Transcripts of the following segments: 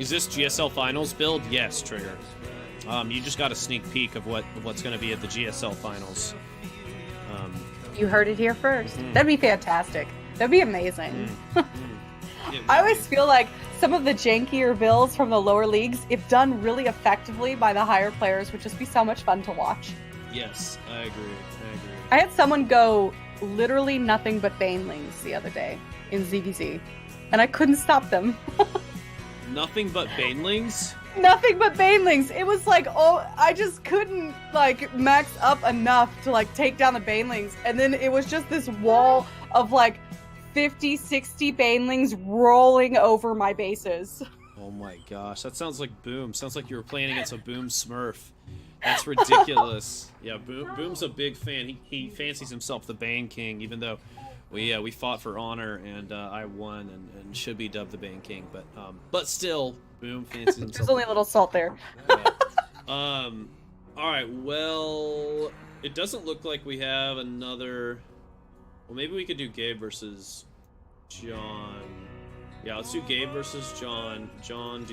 Is this GSL Finals build? Yes, Trigger. You just got a sneak peek of what's going to be at the GSL Finals. You heard it here first. That'd be fantastic. That'd be amazing. I always feel like some of the jankier builds from the lower leagues, if done really effectively by the higher players, would just be so much fun to watch. Yes, I agree. I had someone go literally nothing but banelings the other day in ZvZ, and I couldn't stop them. Nothing but banelings? Nothing but banelings. It was like, oh, I just couldn't like max up enough to like take down the banelings, and then it was just this wall of like 50, 60 banelings rolling over my bases. Oh my gosh, that sounds like Boom. Sounds like you were playing against a Boom Smurf. That's ridiculous. Yeah, Boom's a big fan. He fancies himself the Bane King, even though we fought for honor and I won and should be dubbed the Bane King. But still, Boom fancies himself. There's only a little salt there. Yeah. All right. Well, it doesn't look like we have another. Well, maybe we could do Gabe versus John. Yeah, let's do Gabe versus John. John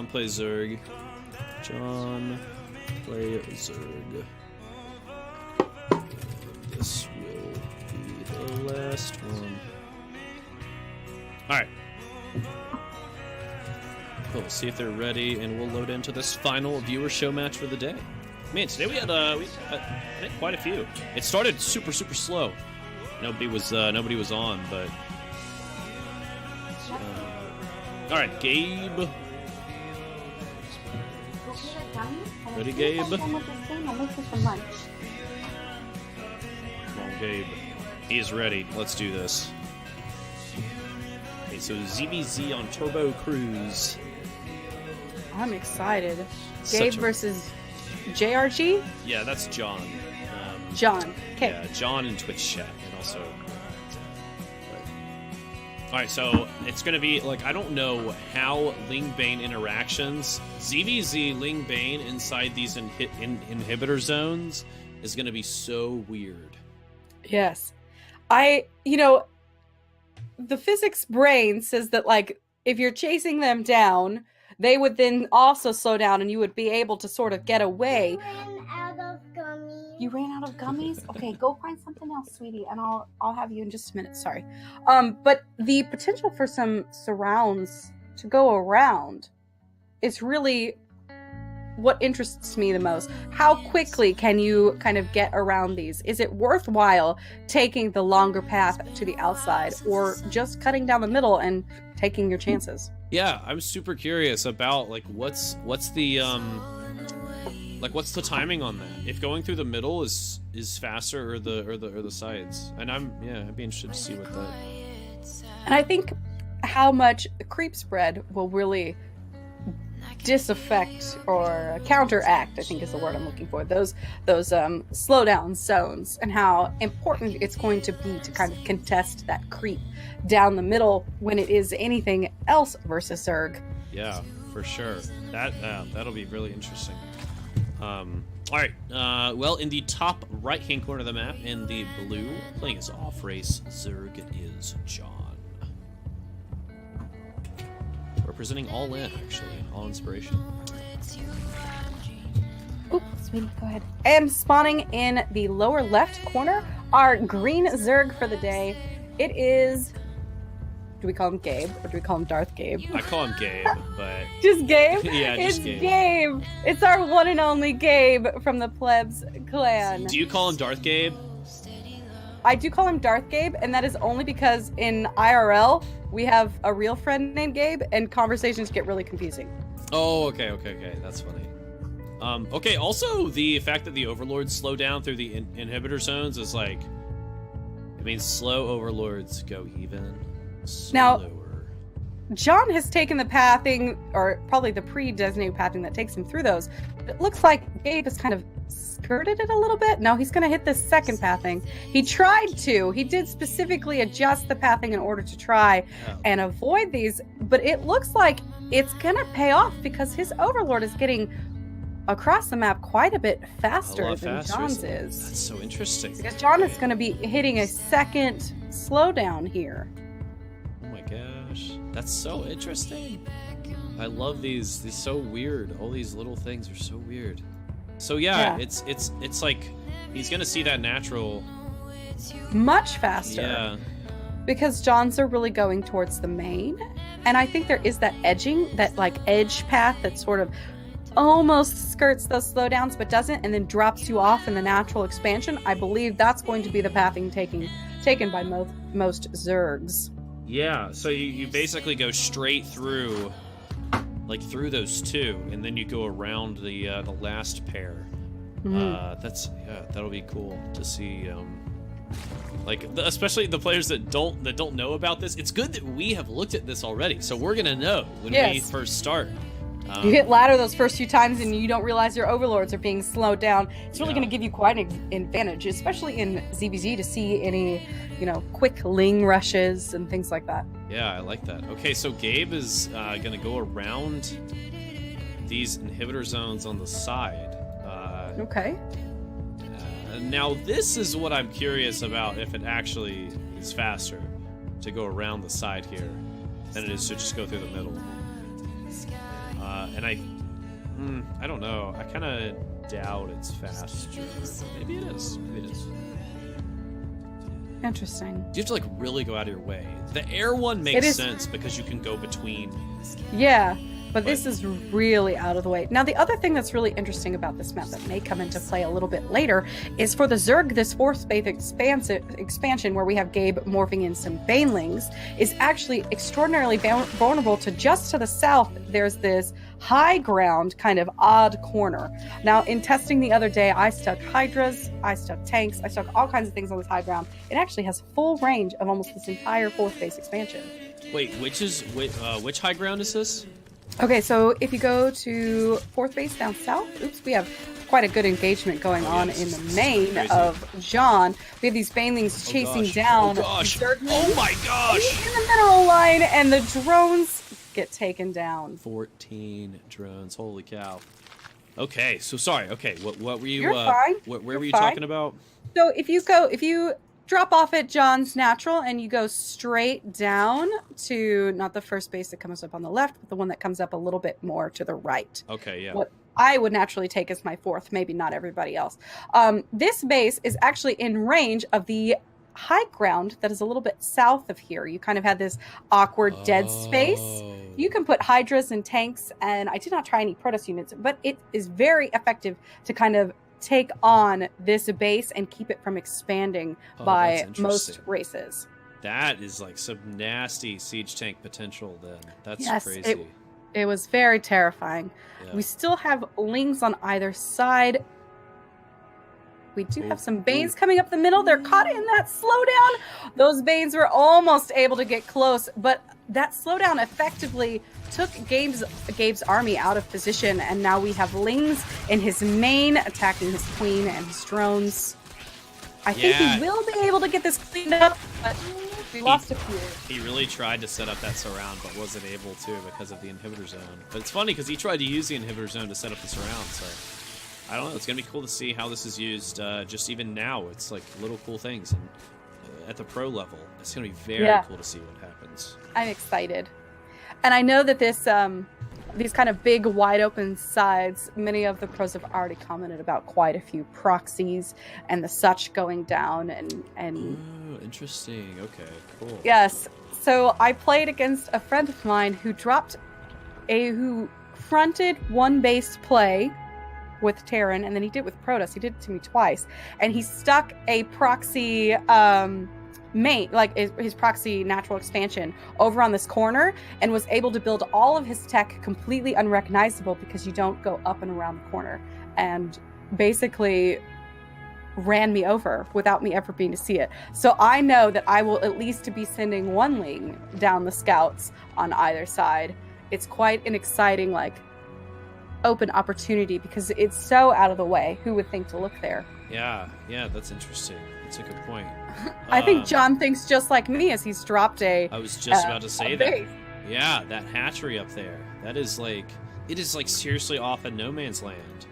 plays Zerg. John play Zerg. This will be the last one. Alright. We'll see if they're ready, and we'll load into this final viewer show match for the day. Man, today we had quite a few. It started super slow. Nobody was on, but all right, Gabe. Ready, Gabe? Come on, Gabe. He's ready. Let's do this. Okay, so ZvZ on Turbo Cruise. I'm excited. Gabe versus JRG? Yeah, that's John. John. Okay. Yeah, John in Twitch chat, and also. All right, so it's gonna be like I don't know how Ling Bane interactions. ZvZ Ling Bane inside these inhibitor zones is gonna be so weird. Yes, the physics brain says that like if you're chasing them down, they would then also slow down, and you would be able to sort of get away. You ran out of gummies? Okay, go find something else, sweetie, and I'll have you in just a minute. Sorry. But the potential for some surrounds to go around is really what interests me the most. How quickly can you kind of get around these? Is it worthwhile taking the longer path to the outside, or just cutting down the middle and taking your chances? Yeah, I'm super curious about like what's the what's the timing on that? If going through the middle is faster or the sides, and I'd be interested to see what that. And I think how much the creep spread will really disaffect or counteract, I think is the word I'm looking for, those slowdown zones, and how important it's going to be to kind of contest that creep down the middle when it is anything else versus Zerg. Yeah, for sure. That'll be really interesting. Alright, well, in the top right-hand corner of the map, in the blue, playing his off-race Zerg is John. Representing All In, actually. All Inspiration. Oop, sweetie, go ahead. And spawning in the lower left corner, our green Zerg for the day. It is... Do we call him Gabe, or do we call him DarthGaby? I call him Gabe, but... Just Gabe? Yeah, just Gabe. It's Gabe. It's our one and only Gabe from the Plebs clan. Do you call him DarthGaby? I do call him DarthGaby, and that is only because in IRL, we have a real friend named Gabe, and conversations get really confusing. Oh, okay. That's funny. Okay, also, the fact that the overlords slow down through the inhibitor zones is like... It means slow overlords go even. Now, slower. John has taken the pathing, or probably the pre-designated pathing that takes him through those. It looks like Gabe has kind of skirted it a little bit. No, he's going to hit the second pathing. He tried to. He did specifically adjust the pathing in order to try and avoid these, but it looks like it's going to pay off because his overlord is getting across the map quite a bit faster than John's is. That's so interesting. Because John is going to be hitting a second slowdown here. Oh my gosh. gosh, that's so interesting. I love these. These so weird. All these little things are so weird. So yeah. it's like he's gonna see that natural much faster. Yeah. Because Johns are really going towards the main, and I think there is that edging, that like edge path that sort of almost skirts those slowdowns but doesn't, and then drops you off in the natural expansion. I believe that's going to be the pathing taken by most Zergs. Yeah, so you basically go straight through, like through those two, and then you go around the last pair. That'll be cool to see. Like, especially the players that don't know about this. It's good that we have looked at this already, so we're gonna know when we first start. You hit ladder those first few times and you don't realize your overlords are being slowed down. It's really going to give you quite an advantage, especially in ZvZ, to see any, quick Ling rushes and things like that. Yeah, I like that. Okay, so Gabe is going to go around these inhibitor zones on the side. Okay. Now, this is what I'm curious about, if it actually is faster to go around the side here than it is to just go through the middle. And I don't know. I kind of doubt it's faster. Maybe it is. Maybe it is. Interesting. You have to, like, really go out of your way. The air one makes sense because you can go between. Yeah, but this is really out of the way. Now, the other thing that's really interesting about this map that may come into play a little bit later is for the Zerg, this fourth space expansion where we have Gabe morphing in some Banelings, is actually extraordinarily vulnerable to just to the south. There's this high ground kind of odd corner. Now, in testing the other day, I stuck Hydras, I stuck tanks, I stuck all kinds of things on this high ground. It actually has full range of almost this entire fourth base expansion. Wait, which high ground is this? Okay, so if you go to fourth base down south, we have quite a good engagement going on in the main of John. We have these Banelings chasing down. Oh my gosh! In the mineral line, and the drones get taken down. 14 drones. Holy cow. Okay, so sorry. Okay, what were you? You're fine. Where were you talking about? So if you drop off at John's natural and you go straight down to not the first base that comes up on the left, but the one that comes up a little bit more to the right. Okay, yeah. What I would naturally take as my fourth, maybe not everybody else. This base is actually in range of the high ground that is a little bit south of here. You kind of had this awkward dead space. You can put Hydras and tanks, and I did not try any Protoss units, but it is very effective to kind of take on this base and keep it from expanding by most races. That is like some nasty siege tank potential then. That's crazy. It was very terrifying. Yeah. We still have Lings on either side. We do have some Banes coming up the middle. They're caught in that slowdown. Those Banes were almost able to get close, but that slowdown effectively took Gabe's army out of position, and now we have Lings in his main attacking his queen and his drones. I think he will be able to get this cleaned up, but we lost a few. He really tried to set up that surround, but wasn't able to because of the inhibitor zone. But it's funny because he tried to use the inhibitor zone to set up the surround, so I don't know. It's going to be cool to see how this is used just even now. It's like little cool things. And at the pro level, it's going to be very cool to see what happens. I'm excited. And I know that this these kind of big, wide open sides, many of the pros have already commented about quite a few proxies and the such going down. And oh, interesting. Okay, cool. Yes. So I played against a friend of mine who who fronted one base play with Terran, and then he did it with Protoss. He did it to me twice. And he stuck a proxy his proxy natural expansion over on this corner, and was able to build all of his tech completely unrecognizable because you don't go up and around the corner, and basically ran me over without me ever being to see it. So I know that I will at least be sending one Ling down the scouts on either side. It's quite an exciting, open opportunity because it's so out of the way. Who would think to look there? Yeah, that's interesting. That's a good point. I think John thinks just like me as he's dropped I was just about to say that. Yeah, that hatchery up there. That is it is seriously off in no man's land.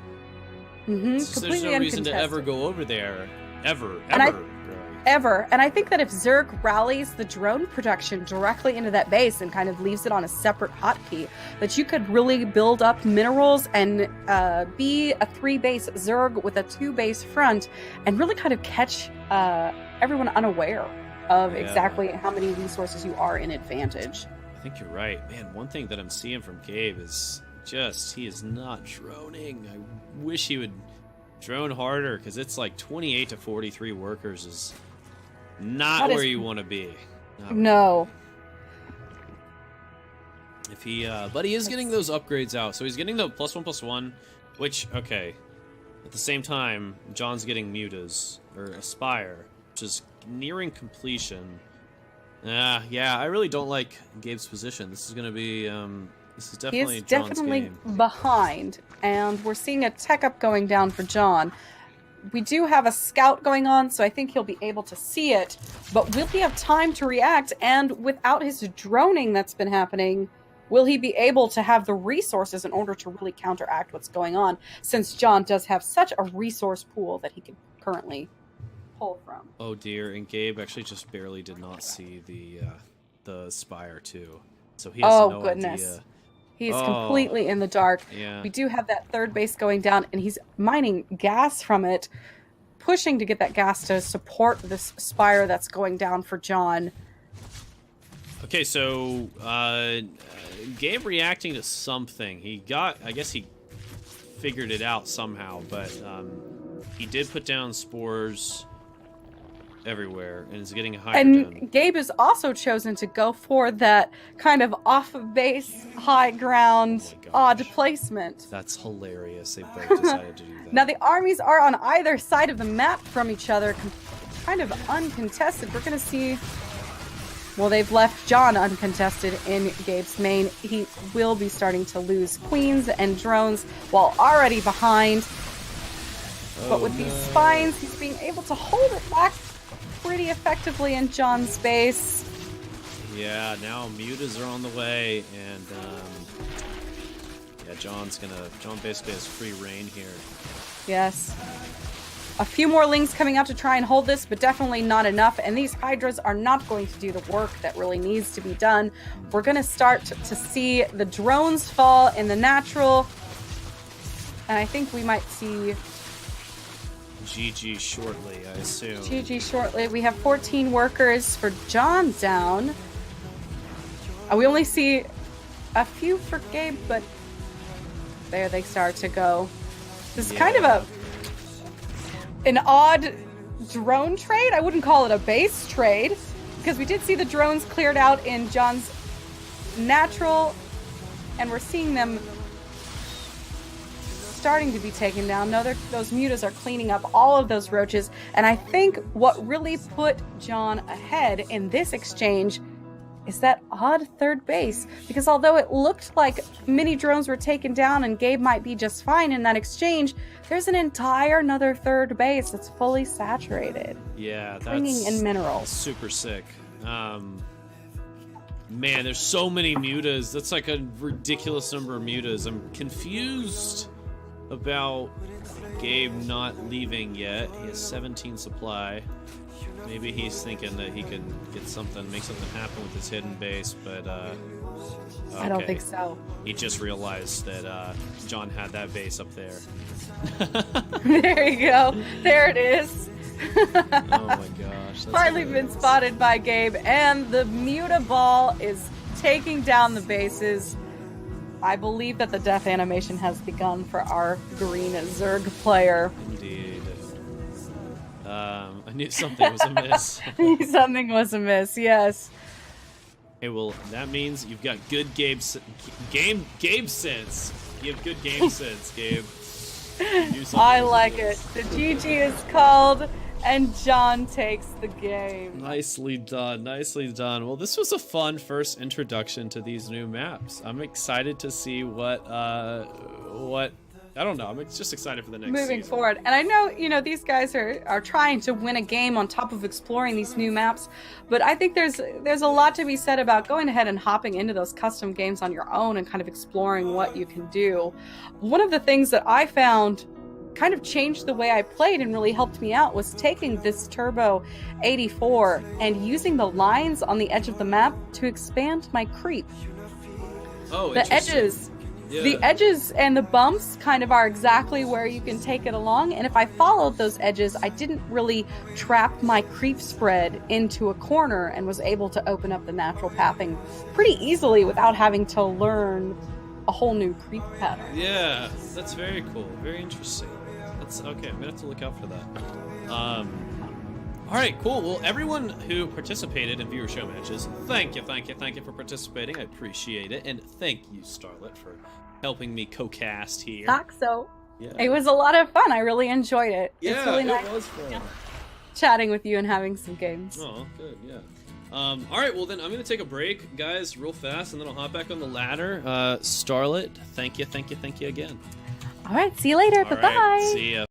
Mm-hmm. There's no reason to ever go over there. Ever. ever. And I think that if Zerg rallies the drone production directly into that base and kind of leaves it on a separate hotkey, that you could really build up minerals and be a 3-base Zerg with a 2-base front and really kind of catch everyone unaware of exactly how many resources you are in advantage. I think you're right. Man, one thing that I'm seeing from Gabe is just he is not droning. I wish he would drone harder, because it's like 28 to 43 workers is not where you want to be. No. If he, but he is getting those upgrades out. So he's getting the +1/+1, which, okay. At the same time, John's getting mutas, or Aspire, which is nearing completion. Yeah, I really don't like Gabe's position. This is going to be, this is definitely John's definitely game. Behind, and we're seeing a tech up going down for John. We do have a scout going on, so I think he'll be able to see it, but will he have time to react? And without his droning that's been happening, will he be able to have the resources in order to really counteract what's going on, since John does have such a resource pool that he can currently pull from? Oh dear, and Gabe actually just barely did not see the Spire too. So he has no idea. He's completely in the dark. Yeah. We do have that 3rd base going down, and he's mining gas from it, pushing to get that gas to support this Spire that's going down for John. Okay, so Gabe reacting to something. I guess he figured it out somehow, but he did put down spores everywhere and is getting hydrogen. And Gabe has also chosen to go for that kind of off-base, high-ground, odd placement. That's hilarious. They both decided to do that. Now the armies are on either side of the map from each other, kind of uncontested. We're going to see... Well, they've left John uncontested in Gabe's main. He will be starting to lose queens and drones while already behind. But with these spines, he's being able to hold it back pretty effectively in John's base. Yeah, now mutas are on the way, and yeah, John basically has free reign here. Yes. A few more lings coming out to try and hold this, but definitely not enough. And these Hydras are not going to do the work that really needs to be done. We're going to start to see the drones fall in the natural. And I think we might see... GG shortly, I assume. GG shortly. We have 14 workers for John down. We only see a few for Gabe, but there they start to go. This is kind of an odd drone trade. I wouldn't call it a base trade, because we did see the drones cleared out in John's natural, and we're seeing them starting to be taken down. No, those mutas are cleaning up all of those roaches, and I think what really put John ahead in this exchange is that odd 3rd base, because although it looked like mini drones were taken down and Gabe might be just fine in that exchange, there's an entire another 3rd base that's fully saturated. Yeah, that's bringing in minerals. Super sick. Man, there's so many mutas. That's like a ridiculous number of mutas. I'm confused about Gabe not leaving yet. He has 17 supply. Maybe he's thinking that he can get something, make something happen with his hidden base, but okay. I don't think so. He just realized that John had that base up there. There you go. There it is. Oh my gosh. Finally been spotted by Gabe, and the muta ball is taking down the bases. I believe that the death animation has begun for our green Zerg player. Indeed. I knew something was amiss. Something was amiss, yes. Hey, well, that means you've got good Gabe sense. You have good game sense, Gabe. I like it. The GG is called, and John takes the game. Nicely done, nicely done. Well, this was a fun first introduction to these new maps. I'm excited to see what I don't know. I'm just excited for the next moving season. forward. And I know, these guys are trying to win a game on top of exploring these new maps, but I think there's a lot to be said about going ahead and hopping into those custom games on your own and kind of exploring what you can do. One of the things that I found kind of changed the way I played and really helped me out was taking this Turbo 84 and using the lines on the edge of the map to expand my creep. Oh, the edges. Yeah. The edges and the bumps kind of are exactly where you can take it along, and if I followed those edges, I didn't really trap my creep spread into a corner and was able to open up the natural pathing pretty easily without having to learn a whole new creep pattern. Yeah, that's very cool. Very interesting. That's okay. I'm gonna have to look out for that. All right, cool. Well, everyone who participated in viewer show matches, thank you for participating. I appreciate it, and thank you, Starlet, for helping me co-cast here. So. Yeah. It was a lot of fun. I really enjoyed it. Yeah, it's really nice. It was fun. Chatting with you and having some games. Oh, good. Yeah. All right, well then I'm gonna take a break, guys, real fast, and then I'll hop back on the ladder. Starlet, thank you again. All right, see you later. All Bye-bye. right, see ya.